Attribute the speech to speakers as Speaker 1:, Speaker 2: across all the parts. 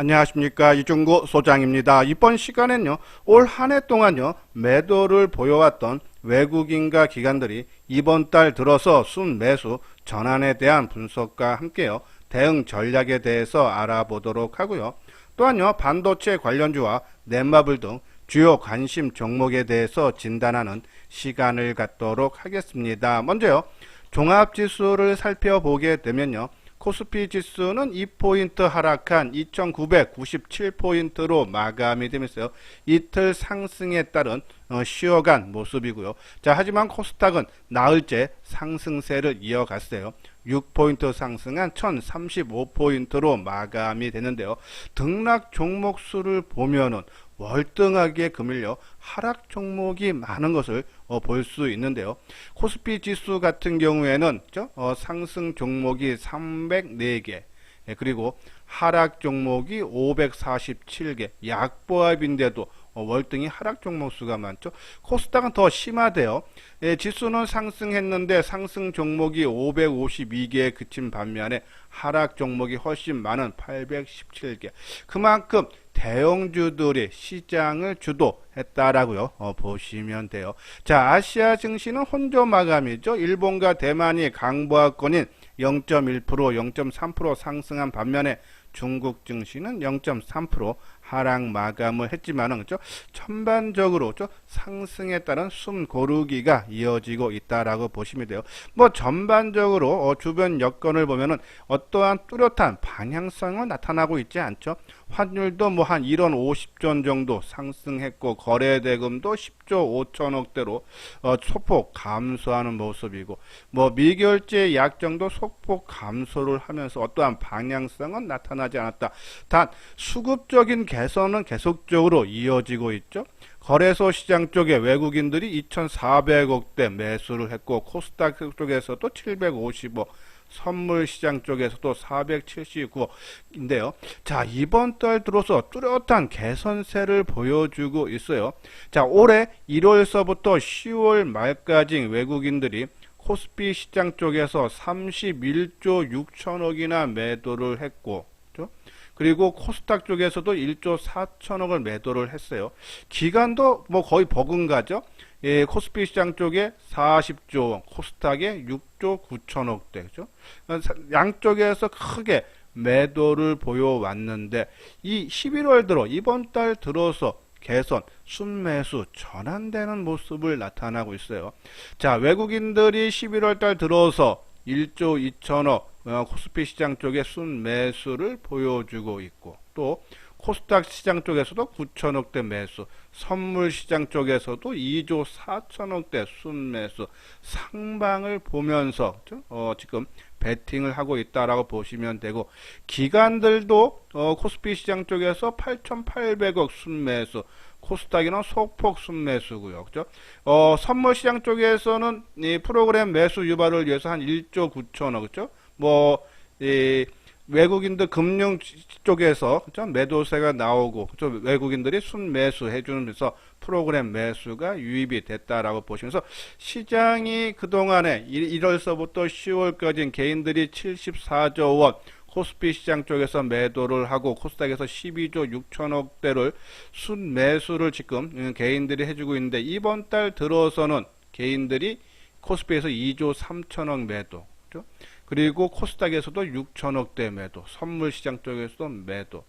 Speaker 1: 안녕하십니까, 이중구 소장입니다. 이번 시간엔요, 올 한 해 동안요 매도를 보여왔던 외국인과 기관들이 이번 달 들어서 순매수 전환에 대한 분석과 함께요 대응 전략에 대해서 알아보도록 하고요. 또한요 반도체 관련주와 넷마블 등 주요 관심 종목에 대해서 진단하는 시간을 갖도록 하겠습니다. 먼저요, 종합지수를 살펴보게 되면요, 코스피 지수는 2포인트 하락한 2997포인트로 마감이 되면서요, 이틀 상승에 따른 쉬어간 모습이고요. 자, 하지만 코스닥은 나흘째 상승세를 이어갔어요. 6포인트 상승한 1035포인트로 마감이 되는데요. 등락 종목 수를 보면은 월등하게 금일요 하락 종목이 많은 것을 볼 수 있는데요. 코스피 지수 같은 경우에는 상승 종목이 304개, 그리고 하락 종목이 547개, 약보합인데도 월등히 하락 종목 수가 많죠. 코스닥은 더 심하대요. 지수는 상승했는데 상승 종목이 552개에 그친 반면에 하락 종목이 훨씬 많은 817개. 그만큼 대형주들이 시장을 주도했다라고요 보시면 돼요. 자, 아시아 증시는 혼조 마감이죠. 일본과 대만이 강보합권인 0.1%, 0.3% 상승한 반면에 중국 증시는 0.3% 하락 마감을 했지만은 그죠? 전반적으로 상승에 따른 숨 고르기가 이어지고 있다라고 보시면 돼요. 뭐 전반적으로 주변 여건을 보면은 어떠한 뚜렷한 방향성은 나타나고 있지 않죠. 환율도 뭐 한 1원 50전 정도 상승했고 거래대금도 10조 5천억대로 소폭 감소하는 모습이고, 뭐 미결제 약정도 소폭 감소를 하면서 어떠한 방향성은 나타나지 않았다. 단 수급적인 개선은 계속적으로 이어지고 있죠. 거래소 시장 쪽에 외국인들이 2,400억대 매수를 했고, 코스닥 쪽에서도 755, 선물 시장 쪽에서도 479인데요. 자, 이번 달 들어서 뚜렷한 개선세를 보여주고 있어요. 자, 올해 1월서부터 10월 말까지 외국인들이 코스피 시장 쪽에서 31조 6천억이나 매도를 했고, 그리고 코스닥 쪽에서도 1조 4천억을 매도를 했어요. 기간도 뭐 거의 버금가죠. 코스피 시장 쪽에 40조 원, 코스닥에 6조 9천억대, 그죠? 양쪽에서 크게 매도를 보여왔는데, 이 11월 들어, 이번 달 들어서 개선, 순매수 전환되는 모습을 나타나고 있어요. 자, 외국인들이 11월 달 들어서 1조 2천억 코스피 시장 쪽에 순매수를 보여주고 있고, 또 코스닥 시장 쪽에서도 9천억대 매수, 선물 시장 쪽에서도 2조 4천억대 순매수, 상방을 보면서 지금 베팅을 하고 있다라고 보시면 되고, 기관들도 코스피 시장 쪽에서 8,800억 순매수, 코스닥이는 소폭 순매수고요. 그죠? 선물 시장 쪽에서는 이 프로그램 매수 유발을 위해서 한 1조 9천억, 그죠? 외국인들 금융 쪽에서 그죠? 매도세가 나오고, 그죠? 외국인들이 순매수 해주면서 프로그램 매수가 유입이 됐다라고 보시면서, 시장이 그동안에 1월서부터 10월까지 개인들이 74조 원, 코스피 시장 쪽에서 매도를 하고 코스닥에서 12조 6천억대를 순매수를 지금 개인들이 해주고 있는데, 이번 달 들어서는 개인들이 코스피에서 2조 3천억 매도, 그렇죠? 그리고 코스닥에서도 6천억대 매도, 선물 시장 쪽에서도 매도,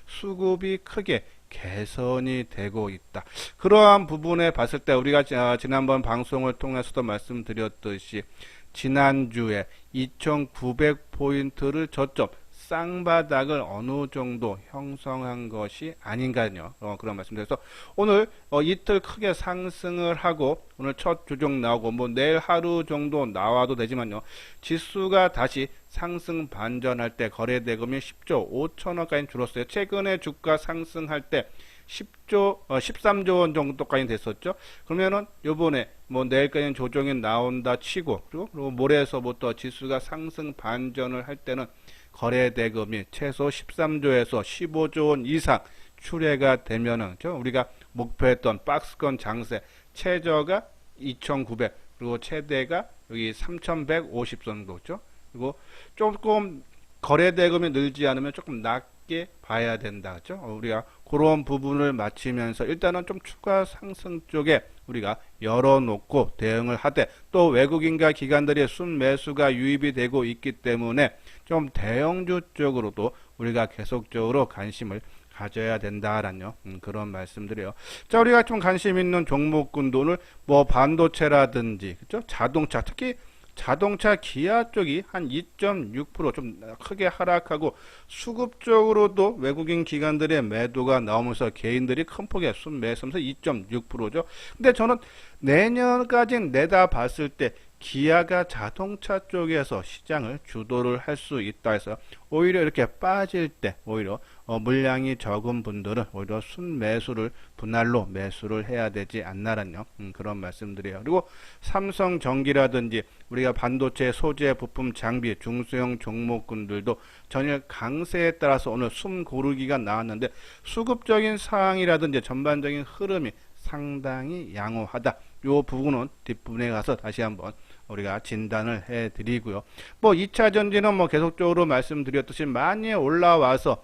Speaker 1: 수급이 크게 개선이 되고 있다. 그러한 부분에 봤을 때 우리가 지난번 방송을 통해서도 말씀드렸듯이 지난주에 2900포인트를 저점 쌍바닥을 어느 정도 형성한 것이 아닌가요? 그런 말씀드려서 오늘 이틀 크게 상승을 하고 오늘 첫 조정 나오고 뭐 내일 하루 정도 나와도 되지만요, 지수가 다시 상승 반전할 때 거래대금이 10조 5천억까지 줄었어요. 최근에 주가 상승할 때 13조 원 정도까지 됐었죠. 그러면은 요번에 뭐 내일까지는 조정이 나온다 치고, 그리고 모레에서부터 지수가 상승 반전을 할 때는 거래대금이 최소 13조에서 15조 원 이상 출회가 되면은 우리가 목표했던 박스권 장세 최저가 2,900, 그리고 최대가 여기 3,150 정도죠. 그리고 조금 거래대금이 늘지 않으면 조금 맞게 봐야 된다. 그죠? 우리가 그런 부분을 맞추면서 일단은 좀 추가 상승 쪽에 우리가 열어놓고 대응을 하되, 또 외국인과 기관들의 순매수가 유입이 되고 있기 때문에 좀 대형주 쪽으로도 우리가 계속적으로 관심을 가져야 된다라는 그런 말씀드려요. 자, 우리가 좀 관심 있는 종목군도 오늘 뭐 반도체라든지, 그죠? 자동차, 특히 자동차 기아 쪽이 한 2.6% 좀 크게 하락하고, 수급 쪽으로도 외국인 기관들의 매도가 나오면서 개인들이 큰 폭의 순매수하면서 2.6%죠. 근데 저는 내년까지 내다 봤을 때 기아가 자동차 쪽에서 시장을 주도를 할 수 있다 해서 오히려 이렇게 빠질 때 오히려 물량이 적은 분들은 오히려 순매수를 분할로 매수를 해야 되지 않나라는 그런 말씀드려요. 그리고 삼성전기라든지 우리가 반도체 소재 부품 장비 중소형 종목군들도 전일 강세에 따라서 오늘 숨 고르기가 나왔는데, 수급적인 상황이라든지 전반적인 흐름이 상당히 양호하다. 이 부분은 뒷부분에 가서 다시 한번 우리가 진단을 해 드리고요. 뭐 2차 전지는 뭐 계속적으로 말씀드렸듯이 많이 올라와서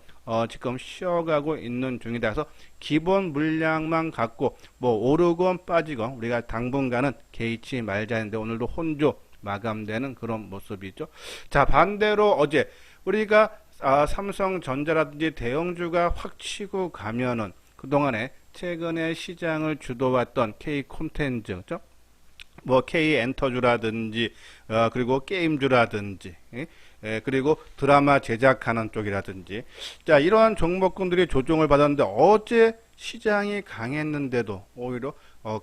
Speaker 1: 지금 쉬어가고 있는 중이다. 그래서 기본 물량만 갖고 뭐 오르건 빠지건 우리가 당분간은 개의치 말자 했는데, 오늘도 혼조 마감되는 그런 모습이죠. 자, 반대로 어제 우리가 삼성전자라든지 대형주가 확 치고 가면은 그동안에 최근에 시장을 주도했던 K콘텐츠, 그죠? 뭐 K엔터주라든지 그리고 게임주라든지 그리고 드라마 제작하는 쪽이라든지, 자, 이러한 종목군들이 조정을 받았는데 어제 시장이 강했는데도 오히려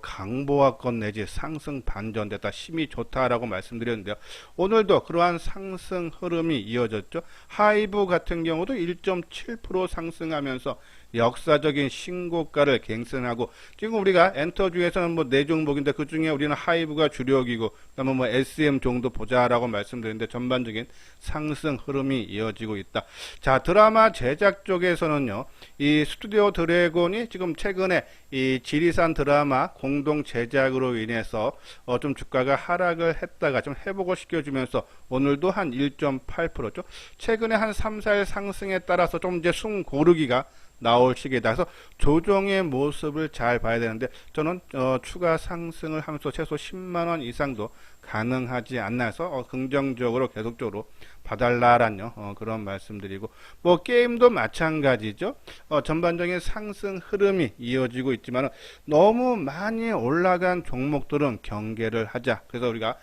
Speaker 1: 강보합권 내지 상승 반전됐다, 힘이 좋다라고 말씀드렸는데요. 오늘도 그러한 상승 흐름이 이어졌죠. 하이브 같은 경우도 1.7% 상승하면서 역사적인 신고가를 갱신하고, 지금 우리가 엔터주에서는 뭐 4종목인데 그 중에 우리는 하이브가 주력이고, 그다음에 뭐 SM 정도 보자라고 말씀드렸는데 전반적인 상승 흐름이 이어지고 있다. 자, 드라마 제작 쪽에서는요, 이 스튜디오 드래곤이 지금 최근에 이 지리산 드라마 공동 제작으로 인해서 좀 주가가 하락을 했다가 좀 회복을 시켜주면서 오늘도 한 1.8%죠. 최근에 한 3, 4일 상승에 따라서 좀 이제 숨 고르기가 나올 시기다. 그래서 조정의 모습을 잘 봐야 되는데, 저는 추가 상승을 하면서 최소 10만원 이상도 가능하지 않나 해서 긍정적으로 계속적으로 봐달라라는 그런 말씀드리고, 뭐 게임도 마찬가지죠. 전반적인 상승 흐름이 이어지고 있지만 너무 많이 올라간 종목들은 경계를 하자. 그래서 우리가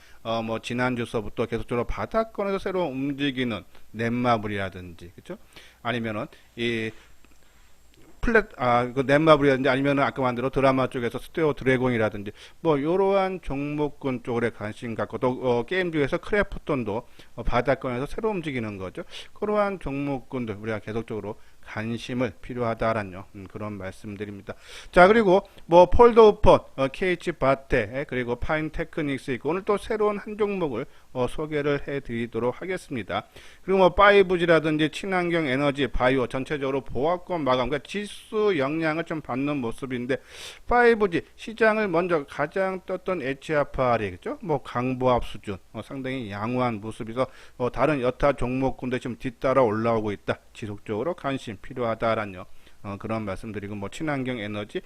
Speaker 1: 뭐 지난주서부터 계속적으로 바닥권에서 새로 움직이는 넷마블이라든지, 그렇죠? 아니면은 이 그 넷마블이라든지 아니면 아까 말한 드라마 쪽에서 스튜디오 드래곤이라든지 뭐 이러한 종목군 쪽에 관심 갖고, 또 게임 중에서 크래프톤도 바닥권에서 새로 움직이는 거죠. 그러한 종목군들 우리가 계속적으로 관심을 필요하다라는 그런 말씀드립니다. 자, 그리고 뭐 폴더우폰, KH 바테, 그리고 파인 테크닉스 있고, 오늘 또 새로운 한 종목을 소개를 해 드리도록 하겠습니다. 그리고 뭐 5G라든지 친환경 에너지, 바이오 전체적으로 보합권 마감, 그러니까 지수 영향을 좀 받는 모습인데, 5G 시장을 먼저 가장 떴던 HFR이, 그죠? 뭐 강보합 수준 상당히 양호한 모습이서 다른 여타 종목군들 지금 뒤따라 올라오고 있다. 지속적으로 관심 필요하다라는 그런 말씀드리고, 뭐 친환경 에너지,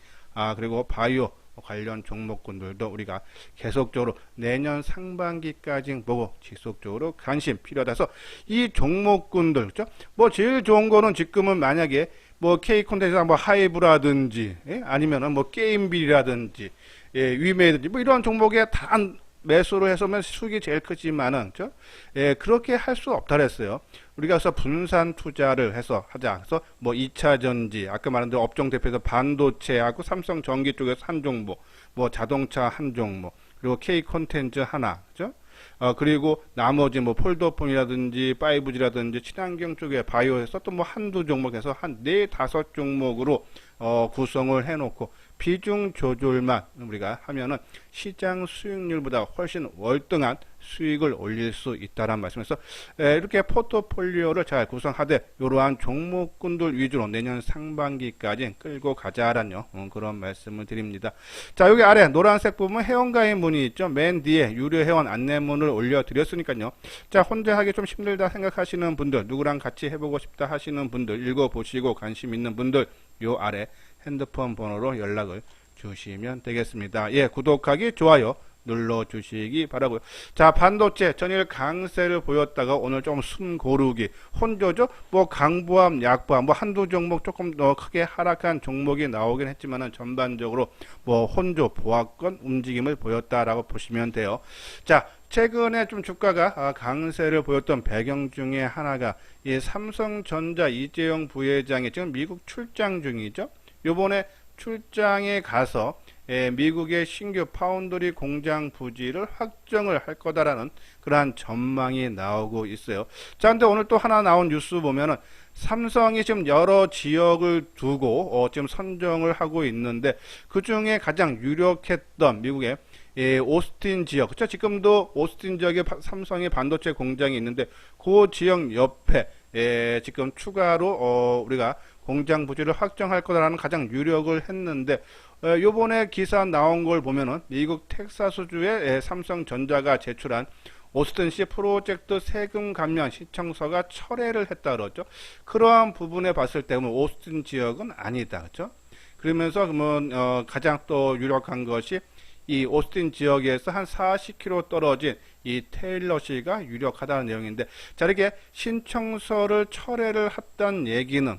Speaker 1: 그리고 바이오 관련 종목군들도 우리가 계속적으로 내년 상반기까지 보고 지속적으로 관심 필요하다서 이 종목군들, 그렇죠? 뭐 제일 좋은 거는 지금은 만약에 뭐 K 콘텐츠나 뭐 하이브라든지, 아니면은 뭐 게임빌이라든지, 위메이든지 뭐 이런 종목에 다 매수로 해서면 수익이 제일 크지만은, 그렇죠? 그렇게 할 수 없다 그랬어요. 우리가 그래서 분산 투자를 해서 하자. 그래서 뭐 2차 전지, 아까 말한 대로 업종 대표에서 반도체하고 삼성 전기 쪽에서 한 종목, 뭐 자동차 한 종목, 그리고 K 콘텐츠 하나, 그죠? 그리고 나머지 뭐 폴더폰이라든지 5G라든지 친환경 쪽에 바이오에서 또 뭐 한두 종목에서 한 4, 5종목으로 구성을 해놓고 비중 조절만 우리가 하면은 시장 수익률보다 훨씬 월등한 수익을 올릴 수 있다는 말씀에서 이렇게 포트폴리오를 잘 구성하되 이러한 종목군들 위주로 내년 상반기까지 끌고 가자라는 그런 말씀을 드립니다. 자, 여기 아래 노란색 부분 회원가입 문이 있죠. 맨 뒤에 유료 회원 안내문을 올려드렸으니까요. 자, 혼자 하기 좀 힘들다 생각하시는 분들, 누구랑 같이 해보고 싶다 하시는 분들, 읽어보시고 관심 있는 분들 요 아래 핸드폰 번호로 연락을 주시면 되겠습니다. 예, 구독하기, 좋아요 눌러주시기 바라고요. 자, 반도체 전일 강세를 보였다가 오늘 좀 숨 고르기 혼조죠. 뭐 강보합, 약보합 뭐 한두 종목 조금 더 크게 하락한 종목이 나오긴 했지만은 전반적으로 뭐 혼조 보합권 움직임을 보였다라고 보시면 돼요. 자, 최근에 좀 주가가 강세를 보였던 배경 중에 하나가 이 삼성전자 이재용 부회장이 지금 미국 출장 중이죠. 요번에 출장에 가서 미국의 신규 파운드리 공장 부지를 확정을 할 거다라는 그러한 전망이 나오고 있어요. 자, 근데 오늘 또 하나 나온 뉴스 보면은 삼성이 지금 여러 지역을 두고 지금 선정을 하고 있는데 그 중에 가장 유력했던 미국의 오스틴 지역, 그렇죠? 지금도 오스틴 지역에 삼성의 반도체 공장이 있는데 그 지역 옆에 지금 추가로 우리가 공장 부지를 확정할 거다라는 가장 유력을 했는데 요번에 기사 나온 걸 보면은 미국 텍사스주의 삼성전자가 제출한 오스틴시 프로젝트 세금 감면 신청서가 철회를 했다 그러죠. 그러한 부분에 봤을 때 오스틴 지역은 아니다, 그렇죠? 그러면서 그러면 가장 또 유력한 것이 이 오스틴 지역에서 한 40km 떨어진 이 테일러시가 유력하다는 내용인데, 자, 이렇게 신청서를 철회를 했다는 얘기는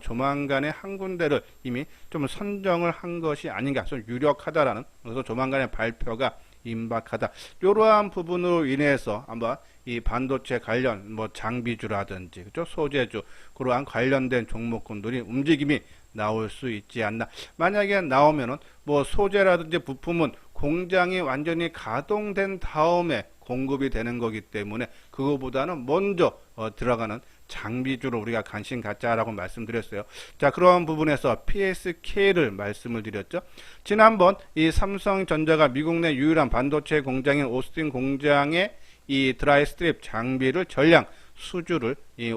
Speaker 1: 조만간에 한 군데를 이미 좀 선정을 한 것이 아닌가, 좀 유력하다라는, 그래서 조만간에 발표가 임박하다, 이러한 부분으로 인해서 한번 이 반도체 관련 뭐 장비주라든지 그죠, 소재주 그러한 관련된 종목군들이 움직임이 나올 수 있지 않나. 만약에 나오면은 뭐 소재라든지 부품은 공장이 완전히 가동된 다음에 공급이 되는 거기 때문에 그거보다는 먼저 들어가는 장비주로 우리가 관심 갖자라고 말씀드렸어요. 자, 그런 부분에서 PSK를 말씀을 드렸죠. 지난번 이 삼성전자가 미국 내 유일한 반도체 공장인 오스틴 공장에 이 드라이 스트립 장비를 전량 수주를 이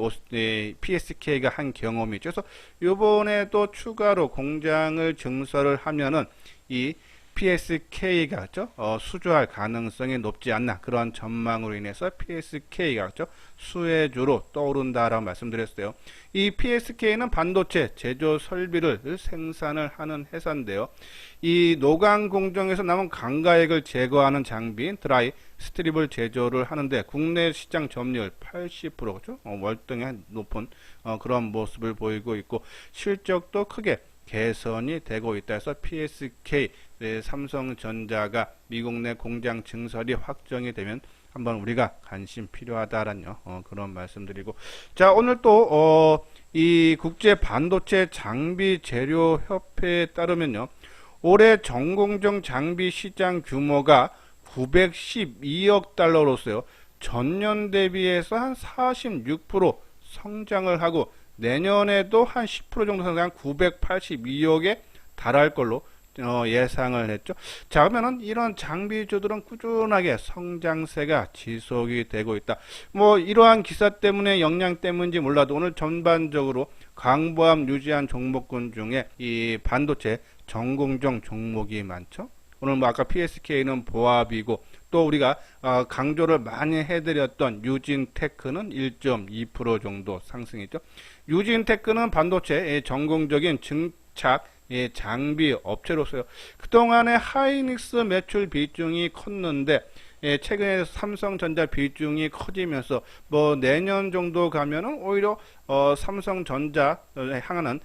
Speaker 1: PSK가 한 경험이 있죠. 그래서 이번에 또 추가로 공장을 증설을 하면은 이 PSK가 수주할 가능성이 높지 않나, 그런 전망으로 인해서 PSK가 수혜주로 떠오른다라고 말씀드렸어요. 이 PSK는 반도체 제조 설비를 생산을 하는 회사인데요. 이 노강 공정에서 남은 강가액을 제거하는 장비인 드라이 스트립을 제조를 하는데 국내 시장 점유율 80%죠. 월등히 높은 그런 모습을 보이고 있고 실적도 크게 개선이 되고 있다 해서 PSK 삼성전자가 미국 내 공장 증설이 확정이 되면 한번 우리가 관심 필요하다라는 그런 말씀드리고, 자, 오늘 또 이 국제 반도체 장비 재료 협회에 따르면요, 올해 전공정 장비 시장 규모가 912억 달러로서요, 전년 대비해서 한 46% 성장을 하고 내년에도 한 10% 정도 성장, 982억에 달할 걸로 예상을 했죠. 자, 그러면은 이런 장비주들은 꾸준하게 성장세가 지속이 되고 있다. 뭐 이러한 기사 때문에 영향 때문인지 몰라도 오늘 전반적으로 강보합 유지한 종목군 중에 이 반도체 전공정 종목이 많죠. 오늘 뭐 아까 PSK는 보합이고 또 우리가 강조를 많이 해드렸던 유진테크는 1.2% 정도 상승했죠. 유진테크는 반도체 전공적인 증착 장비 업체로서요. 그동안에 하이닉스 매출 비중이 컸는데 최근에 삼성전자 비중이 커지면서 뭐 내년 정도 가면은 오히려 삼성전자 향하는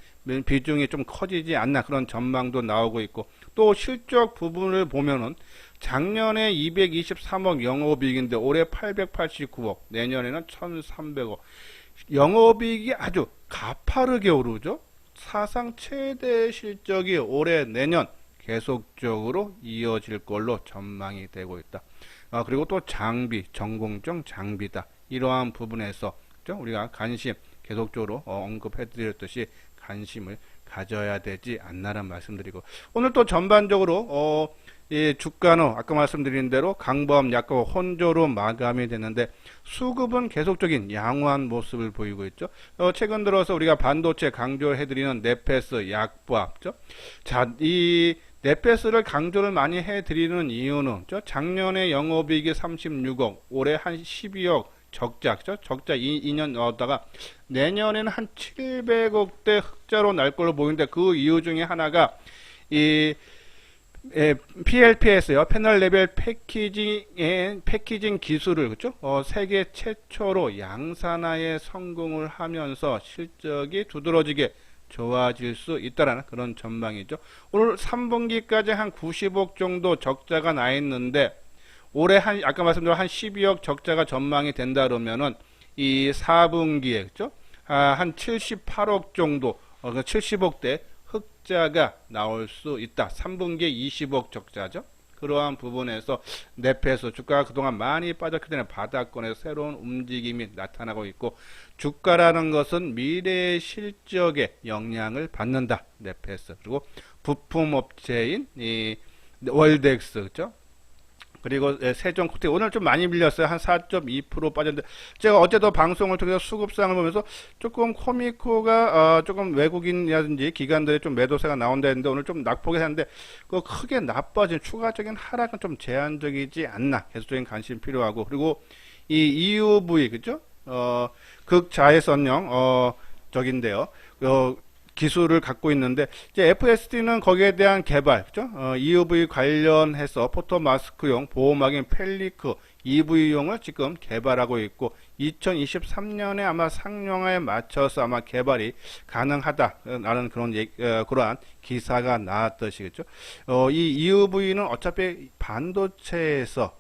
Speaker 1: 비중이 좀 커지지 않나, 그런 전망도 나오고 있고, 또 실적 부분을 보면은 작년에 223억 영업이익인데 올해 889억, 내년에는 1300억. 영업이익이 아주 가파르게 오르죠. 사상 최대 실적이 올해 내년 계속적으로 이어질 걸로 전망이 되고 있다. 그리고 또 장비, 전공정 장비다. 이러한 부분에서 우리가 관심 계속적으로 언급해 드렸듯이 관심을 가져야 되지 않나라는 말씀드리고, 오늘 또 전반적으로 이 주가는 아까 말씀드린 대로 강보합 약간 혼조로 마감이 됐는데 수급은 계속적인 양호한 모습을 보이고 있죠. 최근 들어서 우리가 반도체 강조해드리는 네페스 약보합죠. 자, 이 네페스를 강조를 많이 해드리는 이유는 작년에 영업이익이 36억, 올해 한 12억 적자죠. 적자 2년 넣었다가 내년에는 한 700억대 흑자로 날 걸로 보이는데 그 이유 중에 하나가 이 PLPS요. 패널 레벨 패키징 기술을, 그죠? 세계 최초로 양산화에 성공을 하면서 실적이 두드러지게 좋아질 수 있다라는 그런 전망이죠. 오늘 3분기까지 한 90억 정도 적자가 나 있는데, 올해 아까 말씀드린 한 12억 적자가 전망이 된다 그러면은, 이 4분기에, 그죠? 한 78억 정도, 70억대 흑자가 나올 수 있다. 3분기에 20억 적자죠. 그러한 부분에서 네페스 주가가 그동안 많이 빠졌기 때문에 바닥권에서 새로운 움직임이 나타나고 있고, 주가라는 것은 미래의 실적에 영향을 받는다. 네페스. 그리고 부품업체인 이 월덱스, 그죠? 그리고 세종코텍 오늘 좀 많이 밀렸어요. 한 4.2% 빠졌는데, 제가 어제도 방송을 통해서 수급상을 보면서 조금 코미코가 조금 외국인이라든지 기관들의 좀 매도세가 나온다 했는데 오늘 좀 낙폭이 했는데, 그 크게 나빠진 추가적인 하락은 좀 제한적이지 않나. 계속적인 관심 필요하고, 그리고 이 EUV, 그죠? 극자외선형 적인데요. 기술을 갖고 있는데, 이제 FSD는 거기에 대한 개발, 그죠? EUV 관련해서 포토마스크용 보호막인 펠리크 EV용을 지금 개발하고 있고, 2023년에 아마 상용화에 맞춰서 아마 개발이 가능하다라는 그러한 기사가 나왔듯이겠죠. 이 EUV는 어차피 반도체에서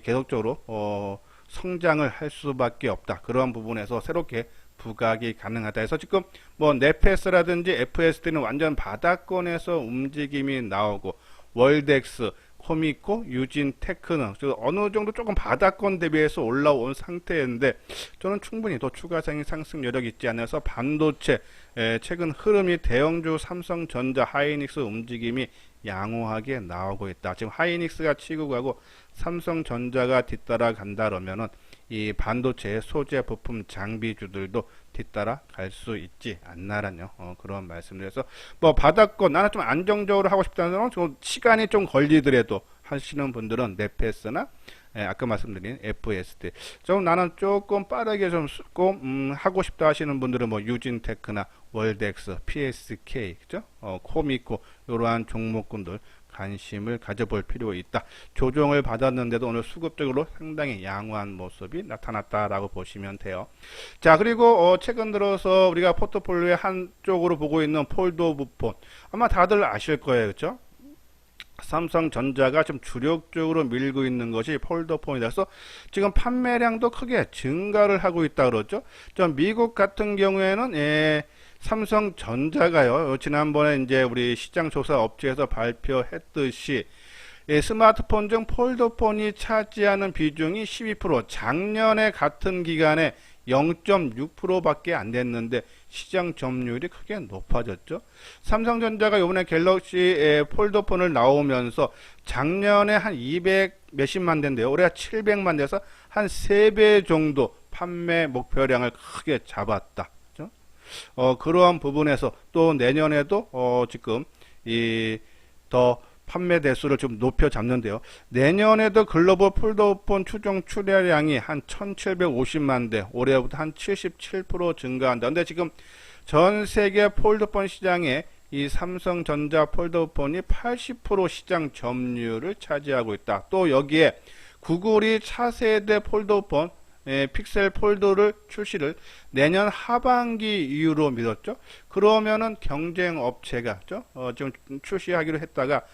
Speaker 1: 계속적으로 성장을 할 수밖에 없다. 그런 부분에서 새롭게 부각이 가능하다 해서 지금 뭐 네페스라든지 FSD는 완전 바닥권에서 움직임이 나오고, 월덱스, 코미코, 유진테크는 어느 정도 조금 바닥권 대비해서 올라온 상태인데, 저는 충분히 더 추가적인 상승 여력이 있지 않아서 반도체 최근 흐름이 대형주 삼성전자, 하이닉스 움직임이 양호하게 나오고 있다. 지금 하이닉스가 치고 가고 삼성전자가 뒤따라 간다 그러면은 이 반도체 소재 부품 장비주들도 뒤따라 갈 수 있지 않나라는 그런 말씀드려서, 뭐 바닥권 나는 좀 안정적으로 하고 싶다는 좀 시간이 좀 걸리더라도 하시는 분들은 네페스나 아까 말씀드린 FSD, 좀 나는 조금 빠르게 좀 하고 싶다 하시는 분들은 뭐 유진테크나 월덱스, PSK, 그죠? 코미코 이러한 종목군들 관심을 가져볼 필요가 있다. 조정을 받았는데도 오늘 수급적으로 상당히 양호한 모습이 나타났다라고 보시면 돼요. 자, 그리고 최근 들어서 우리가 포트폴리오의 한쪽으로 보고 있는 폴더폰, 아마 다들 아실 거예요, 그렇죠? 삼성전자가 좀 주력적으로 밀고 있는 것이 폴더폰이라서 지금 판매량도 크게 증가를 하고 있다 그러죠. 좀 미국 같은 경우에는 삼성전자가요, 지난번에 이제 우리 시장조사 업체에서 발표했듯이 스마트폰 중 폴더폰이 차지하는 비중이 12%, 작년에 같은 기간에 0.6%밖에 안 됐는데 시장 점유율이 크게 높아졌죠. 삼성전자가 이번에 갤럭시 폴더폰을 나오면서 작년에 한 200 몇십만 대인데요, 올해 700만 대에서 한 3배 정도 판매 목표량을 크게 잡았다. 그러한 부분에서 또 내년에도 지금 더 판매 대수를 좀 높여 잡는데요. 내년에도 글로벌 폴더폰 추정 출하량이 한 1750만 대, 올해부터 한 77% 증가한다. 근데 지금 전 세계 폴더폰 시장에 이 삼성전자 폴더폰이 80% 시장 점유율을 차지하고 있다. 또 여기에 구글이 차세대 폴더폰 픽셀 폴더를 출시를 내년 하반기 이후로 미뤘죠. 그러면은 경쟁 업체가 지금 출시하기로 했다가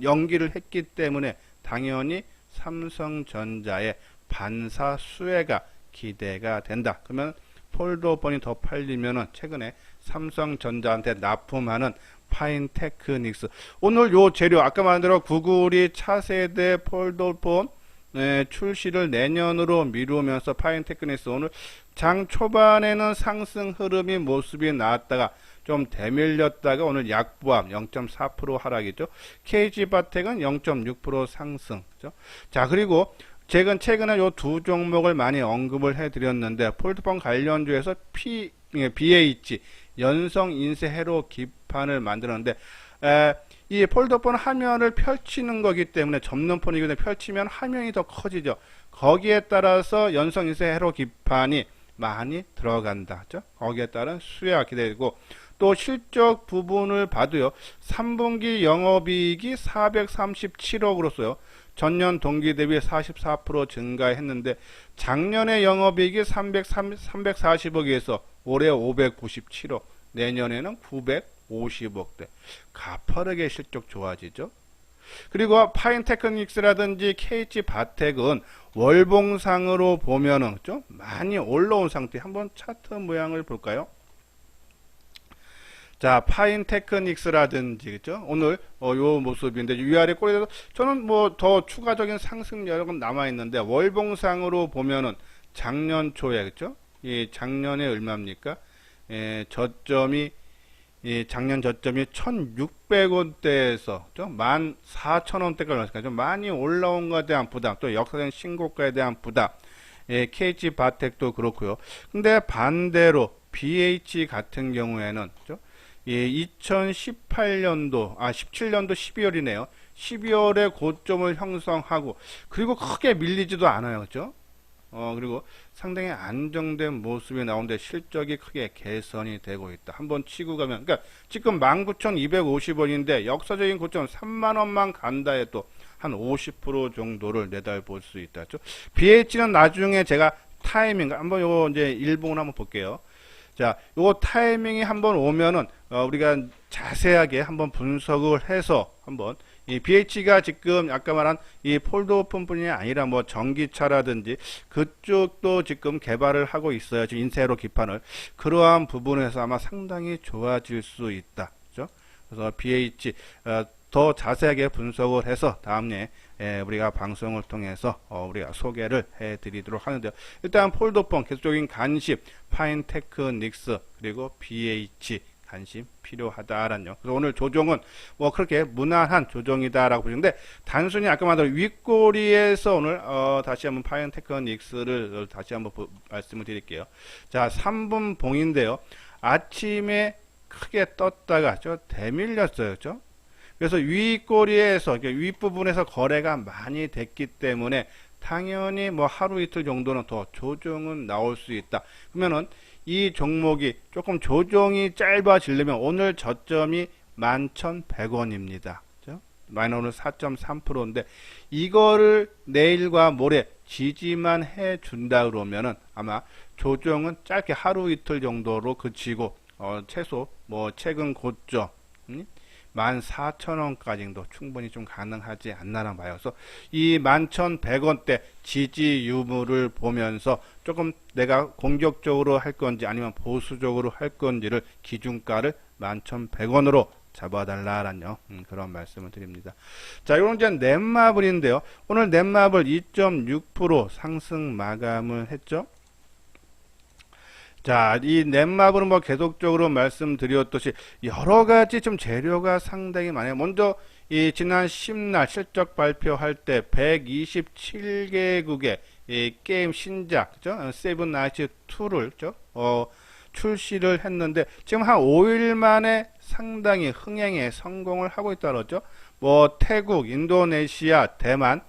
Speaker 1: 연기를 했기 때문에 당연히 삼성전자의 반사 수혜가 기대가 된다. 그러면 폴더폰이 더 팔리면은 최근에 삼성전자한테 납품하는 파인테크닉스, 오늘 요 재료 아까 말한 대로 구글이 차세대 폴더폰 출시를 내년으로 미루면서 파인테크닉스 오늘 장 초반에는 상승 흐름이 모습이 나왔다가 좀 대밀렸다가 오늘 약보합 0.4% 하락이죠. KG바텍은 0.6% 상승. 그죠? 자, 그리고 최근에 요 두 종목을 많이 언급을 해드렸는데 폴드폰 관련주에서 BH 연성 인쇄 회로 기판을 만들었는데 이 폴더폰 화면을 펼치는 거기 때문에 접는 폰이기 때문에 펼치면 화면이 더 커지죠. 거기에 따라서 연성 인쇄 회로 기판이 많이 들어간다. 그죠? 거기에 따른 수요가 기대되고 또 실적 부분을 봐도요. 3분기 영업이익이 437억으로서요. 전년 동기 대비 44% 증가했는데 작년에 영업이익이 340억에서 올해 597억, 내년에는 950억대. 가파르게 실적 좋아지죠. 그리고 파인테크닉스라든지 KG바텍은 월봉상으로 보면은 좀 많이 올라온 상태. 한번 차트 모양을 볼까요? 자, 파인테크닉스라든지, 그죠? 오늘, 요 모습인데, 위아래 꼴에서 저는 뭐 더 추가적인 상승 여력은 남아있는데, 월봉상으로 보면은 작년 초에, 그죠? 이 작년에 얼마입니까? 저점이, 작년 저점이 1600원대에서, 14,000원대까지 올랐으니까 좀 많이 올라온 것에 대한 부담, 또 역사적인 신고가에 대한 부담, KG바텍도 그렇고요. 근데 반대로, BH 같은 경우에는, 그죠? 2018년도, 17년도 12월이네요. 12월에 고점을 형성하고, 그리고 크게 밀리지도 않아요. 그죠? 그리고 상당히 안정된 모습이 나오는데 실적이 크게 개선이 되고 있다. 한번 치고 가면, 그러니까 지금 19,250원인데 역사적인 고점 3만원만 간다 해도 한 50% 정도를 내달볼 수 있다. 그죠? BH는 나중에 제가 타이밍, 한번 요 이제 일봉을 한번 볼게요. 자, 요 타이밍이 한번 오면은 우리가 자세하게 한번 분석을 해서 한번 이 BH가 지금 아까 말한 이 폴더폰뿐이 아니라 뭐 전기차라든지 그쪽도 지금 개발을 하고 있어요. 지금 인쇄로 기판을. 그러한 부분에서 아마 상당히 좋아질 수 있다. 그죠? 그래서 BH 더 자세하게 분석을 해서 다음에 우리가 방송을 통해서 우리가 소개를 해드리도록 하는데요. 일단 폴더폰 계속적인 관심, 파인테크닉스 그리고 BH 관심 필요하다라는. 그래서 오늘 조정은 뭐 그렇게 무난한 조정이다라고 보시는데 단순히 아까 말한 윗꼬리에서 오늘 다시 한번 파인테크닉스를 다시 한번 말씀을 드릴게요. 자, 3분 봉인데요. 아침에 크게 떴다가 대밀렸어요. 그죠? 그래서 윗꼬리에서 윗부분에서 거래가 많이 됐기 때문에 당연히 뭐 하루 이틀 정도는 더 조정은 나올 수 있다. 그러면은 이 종목이 조금 조정이 짧아지려면 오늘 저점이 11,100원입니다. 마이너스 4.3%인데 이거를 내일과 모레 지지만 해 준다 그러면은 아마 조정은 짧게 하루 이틀 정도로 그치고 최소 뭐 최근 고점 14,000원까지도 충분히 좀 가능하지 않나라 봐요. 그래서 이 11,100원대 지지 유무를 보면서 조금 내가 공격적으로 할 건지 아니면 보수적으로 할 건지를 기준가를 11,100원으로 잡아달라라는 그런 말씀을 드립니다. 자, 이건 이제 넷마블인데요. 오늘 넷마블 2.6% 상승 마감을 했죠. 자, 이 넷마블은 뭐 계속적으로 말씀드렸듯이 여러 가지 좀 재료가 상당히 많아요. 먼저 이 지난 10날 실적 발표할 때 127개국의 이 게임 신작, 그죠? 세븐 나이츠 2를 출시를 했는데 지금 한 5일 만에 상당히 흥행에 성공을 하고 있다 그러죠. 뭐 태국, 인도네시아, 대만,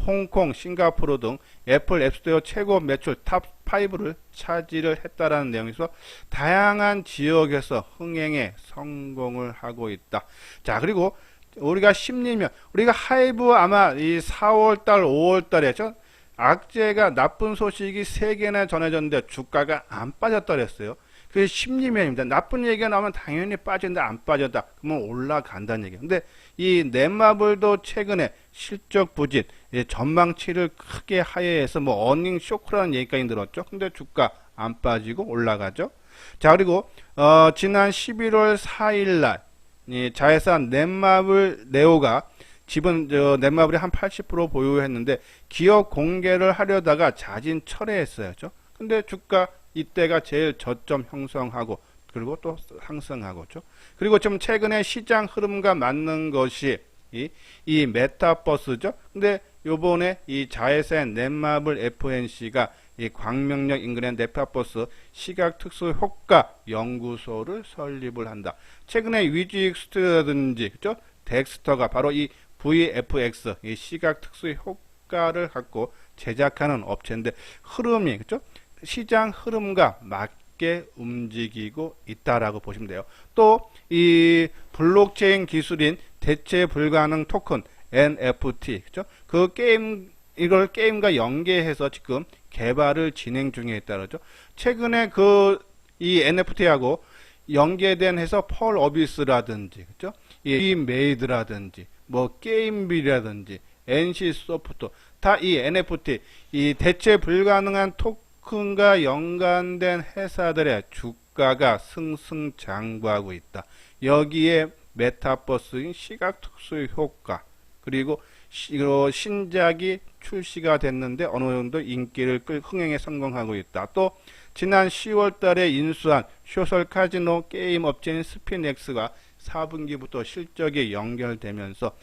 Speaker 1: 홍콩, 싱가포르 등 애플 앱스토어 최고 매출 탑5를 차지를 했다라는 내용에서 다양한 지역에서 흥행에 성공을 하고 있다. 자, 그리고 우리가 심리면 우리가 하이브 아마 이 4월달, 5월달에 악재가 나쁜 소식이 3개나 전해졌는데 주가가 안 빠졌다 그랬어요. 그게 심리면입니다. 나쁜 얘기가 나오면 당연히 빠진다, 안 빠졌다. 그러면 올라간다는 얘기예요. 근데 이 넷마블도 최근에 실적 부진, 전망치를 크게 하회해서 뭐 어닝 쇼크라는 얘기까지 들었죠. 근데 주가 안 빠지고 올라가죠. 자, 그리고 지난 11월 4일 날 자회사 넷마블 네오가 지분 넷마블이 한 80% 보유했는데 기업 공개를 하려다가 자진 철회했어요. 그죠? 근데 주가 이때가 제일 저점 형성하고 그리고 또 상승하고 그죠? 그리고 좀 최근에 시장 흐름과 맞는 것이 이 메타버스죠. 근데 요번에 이 자회사 넷마블 FNC가 이 광명역 인근의 메타버스 시각특수 효과 연구소를 설립을 한다. 최근에 위즈익 스튜디오라든지 그죠? 덱스터가 바로 이 VFX 이 시각특수 효과를 갖고 제작하는 업체인데 흐름이 그죠? 시장 흐름과 맞게 움직이고 있다라고 보시면 돼요. 또 이 블록체인 기술인 대체 불가능 토큰 NFT 그죠? 그 이걸 게임과 연계해서 지금 개발을 진행 중에 있다죠. 최근에 이 NFT하고 연계된 해서 펄 어비스라든지 그죠? 이 메이드라든지 뭐 게임비라든지 NC 소프트 다 이 NFT 이 대체 불가능한 토큰과 연관된 회사들의 주가가 승승장구하고 있다. 여기에 메타버스인 시각특수 효과 그리고 신작이 출시가 됐는데 어느 정도 인기를 흥행에 성공하고 있다. 또 지난 10월 달에 인수한 소셜 카지노 게임 업체인 스피넥스가 4분기부터 실적이 연결되면서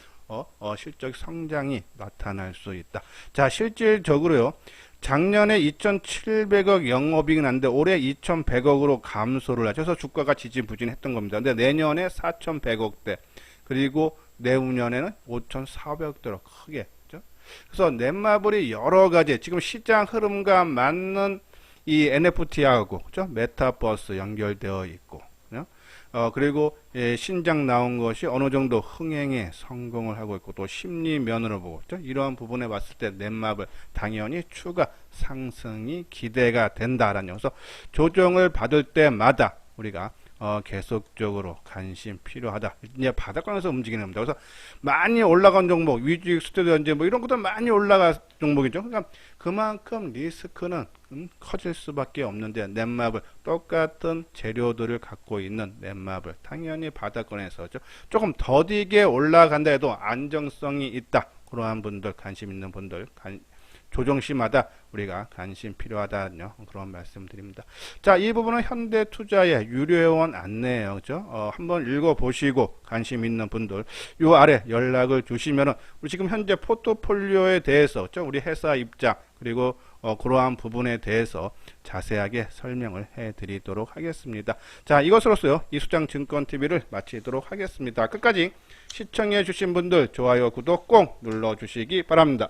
Speaker 1: 실적 성장이 나타날 수 있다. 자, 실질적으로요. 작년에 2,700억 영업이익이 났는데 올해 2,100억으로 감소를 하죠. 그래서 주가가 지지부진했던 겁니다. 근데 내년에 4,100억대 그리고 내후년에는 5,400억대로 크게 그죠? 그래서 넷마블이 여러 가지 지금 시장 흐름과 맞는 이 NFT하고 그죠? 메타버스 연결되어 있고 그죠? 그리고 신작 나온 것이 어느 정도 흥행에 성공을 하고 있고 또 심리 면으로 보고 그죠? 이러한 부분에 봤을 때 넷마블 당연히 추가 상승이 기대가 된다라는 그래서 조정을 받을 때마다 우리가 계속적으로 관심 필요하다. 이제 바닥권에서 움직이는 겁니다. 그래서 많이 올라간 종목, 위주익 스튜디오인지 뭐 이런 것도 많이 올라간 종목이죠. 그러니까 그만큼 리스크는 커질 수밖에 없는데 넷마블 똑같은 재료들을 갖고 있는 넷마블 당연히 바닥권에서죠. 조금 더디게 올라간다 해도 안정성이 있다. 그러한 분들 관심 있는 분들 조정시마다 우리가 관심 필요하다는 그런 말씀드립니다. 자, 이 부분은 현대투자의 유료회원 안내예요. 그죠? 한번 읽어보시고 관심 있는 분들 요 아래 연락을 주시면은 우리 지금 현재 포트폴리오에 대해서 그죠? 우리 회사 입장 그리고 그러한 부분에 대해서 자세하게 설명을 해드리도록 하겠습니다. 자, 이것으로서요 이수장증권TV를 마치도록 하겠습니다. 끝까지 시청해 주신 분들 좋아요 구독 꼭 눌러주시기 바랍니다.